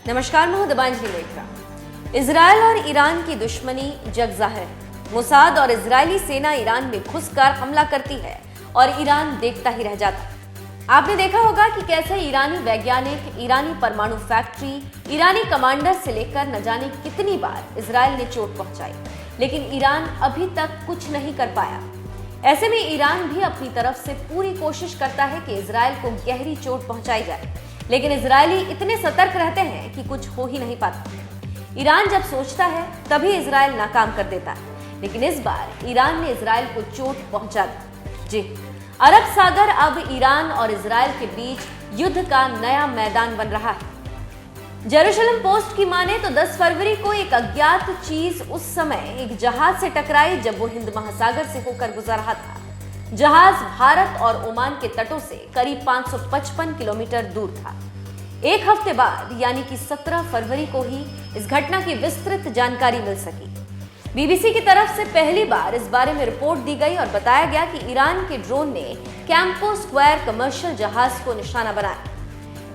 नमस्कार, मैं हूं दिबांजलि मेत्रा। इजरायल और ईरान की दुश्मनी जग जाहिर है। मोसाद और इजरायली सेना ईरान में घुसकर हमला करती है और ईरान देखता ही रह जाता। आपने देखा होगा कि कैसे ईरानी वैज्ञानिक, ईरानी परमाणु फैक्ट्री, ईरानी कमांडर से लेकर न जाने कितनी बार इजरायल ने चोट पहुंचाई, लेकिन ईरान अभी तक कुछ नहीं कर पाया। ऐसे में ईरान भी अपनी तरफ से पूरी कोशिश करता है कि इजरायल को गहरी चोट पहुंचाई जाए, लेकिन इजरायली इतने सतर्क रहते हैं कि कुछ हो ही नहीं पाता। ईरान जब सोचता है तभी इजरायल नाकाम कर देता है, लेकिन इस बार ईरान ने इजरायल को चोट पहुंचा दी। जी, अरब सागर अब ईरान और इजरायल के बीच युद्ध का नया मैदान बन रहा है। जेरूशलम पोस्ट की माने तो 10 फरवरी को एक अज्ञात चीज उस समय एक जहाज से टकराई जब वो हिंद महासागर से होकर गुजर रहा था। जहाज भारत और ओमान के तटों से करीब 555 किलोमीटर दूर था। एक हफ्ते बाद यानी कि 17 फरवरी को ही इस घटना की विस्तृत जानकारी मिल सकी। बीबीसी की तरफ से पहली बार इस बारे में रिपोर्ट दी गई और बताया गया कि ईरान के ड्रोन ने कैंपो स्क्वायर कमर्शियल जहाज को निशाना बनाया।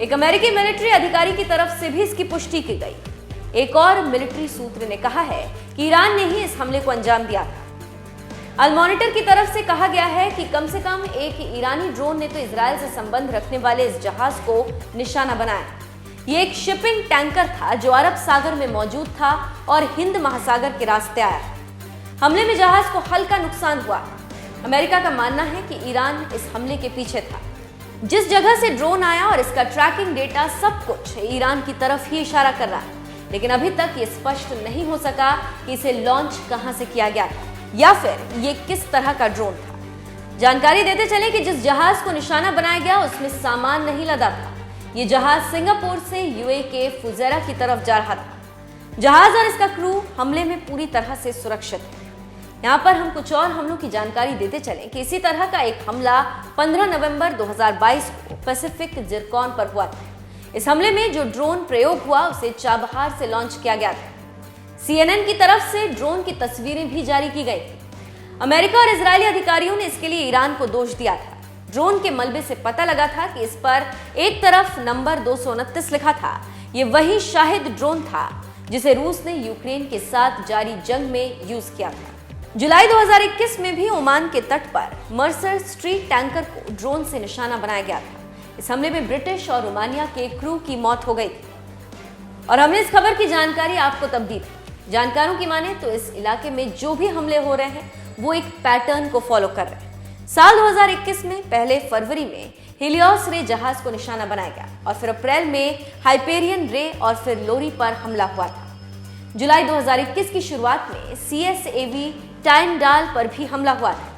एक अमेरिकी मिलिट्री अधिकारी की तरफ से भी इसकी पुष्टि की गई। एक और मिलिट्री सूत्र ने कहा है कि ईरान ने ही इस हमले को अंजाम दिया था। अल मॉनिटर की तरफ से कहा गया है कि कम से कम एक ईरानी ड्रोन ने तो इजरायल से संबंध रखने वाले इस जहाज को निशाना बनाया। ये एक शिपिंग टैंकर था जो अरब सागर में मौजूद था और हिंद महासागर के रास्ते आया। हमले में जहाज को हल्का नुकसान हुआ। अमेरिका का मानना है कि ईरान इस हमले के पीछे था। जिस जगह से ड्रोन आया और इसका ट्रैकिंग डेटा, सब कुछ ईरान की तरफ ही इशारा कर रहा है, लेकिन अभी तक ये स्पष्ट नहीं हो सका कि इसे लॉन्च कहां से किया गया था या फिर ये किस तरह का ड्रोन था। जानकारी देते चले कि जिस जहाज को निशाना बनाया गया उसमें सामान नहीं लदा था। ये जहाज सिंगापुर से यूएई के फुजैरा की तरफ जा रहा था। जहाज और इसका क्रू हमले में पूरी तरह से सुरक्षित है। यहाँ पर हम कुछ और हमलों की जानकारी देते चलें कि इसी तरह का एक हमला 15 नवंबर 2022 को पैसिफिक जिरकॉन पर हुआ था। इस हमले में जो ड्रोन प्रयोग हुआ उसे चाबहार से लॉन्च किया गया था। CNN की तरफ से ड्रोन की तस्वीरें भी जारी की गई थी। अमेरिका और इजरायली अधिकारियों ने इसके लिए ईरान को दोष दिया था। ड्रोन के मलबे से पता लगा था कि इस पर एक तरफ नंबर 229 लिखा था। ये वही शाहिद ड्रोन था जिसे रूस ने यूक्रेन के साथ जारी जंग में यूज किया था। जुलाई 2021 में भी ओमान के तट पर मर्सर स्ट्रीट टैंकर को ड्रोन से निशाना बनाया गया था। इस हमले में ब्रिटिश और रोमानिया के क्रू की मौत हो गई थी और हमने इस खबर की जानकारी आपको तब दी थी। जानकारों की माने तो इस इलाके में जो भी हमले हो रहे हैं वो एक पैटर्न को फॉलो कर रहे हैं। साल 2021 में पहले फरवरी में हेलियोस रे जहाज को निशाना बनाया गया और फिर अप्रैल में हाइपेरियन रे और फिर लोरी पर हमला हुआ था। जुलाई 2021 की शुरुआत में CSAV टाइनडाल पर भी हमला हुआ था।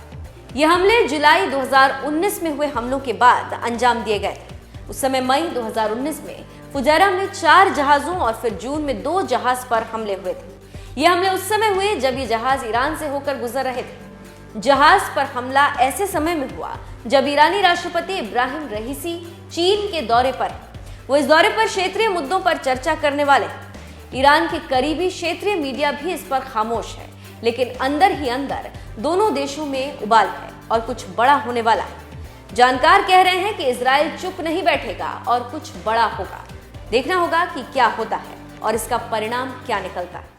ये हमले जुलाई 2019 में हुए हमलों के बाद अंजाम दिए गए थे। उस समय मई 2019 में फुजैरा में 4 जहाजों और फिर जून में 2 जहाज पर हमले हुए थे। ये हमले उस समय हुए जब ये जहाज ईरान से होकर गुजर रहे थे। जहाज पर हमला ऐसे समय में हुआ जब ईरानी राष्ट्रपति इब्राहिम रईसी चीन के दौरे पर है। वो इस दौरे पर क्षेत्रीय मुद्दों पर चर्चा करने वाले हैं। ईरान के करीबी क्षेत्रीय मीडिया भी इस पर खामोश है, लेकिन अंदर ही अंदर दोनों देशों में उबाल है और कुछ बड़ा होने वाला है। जानकार कह रहे हैं कि इजरायल चुप नहीं बैठेगा और कुछ बड़ा होगा। देखना होगा कि क्या होता है और इसका परिणाम क्या निकलता है।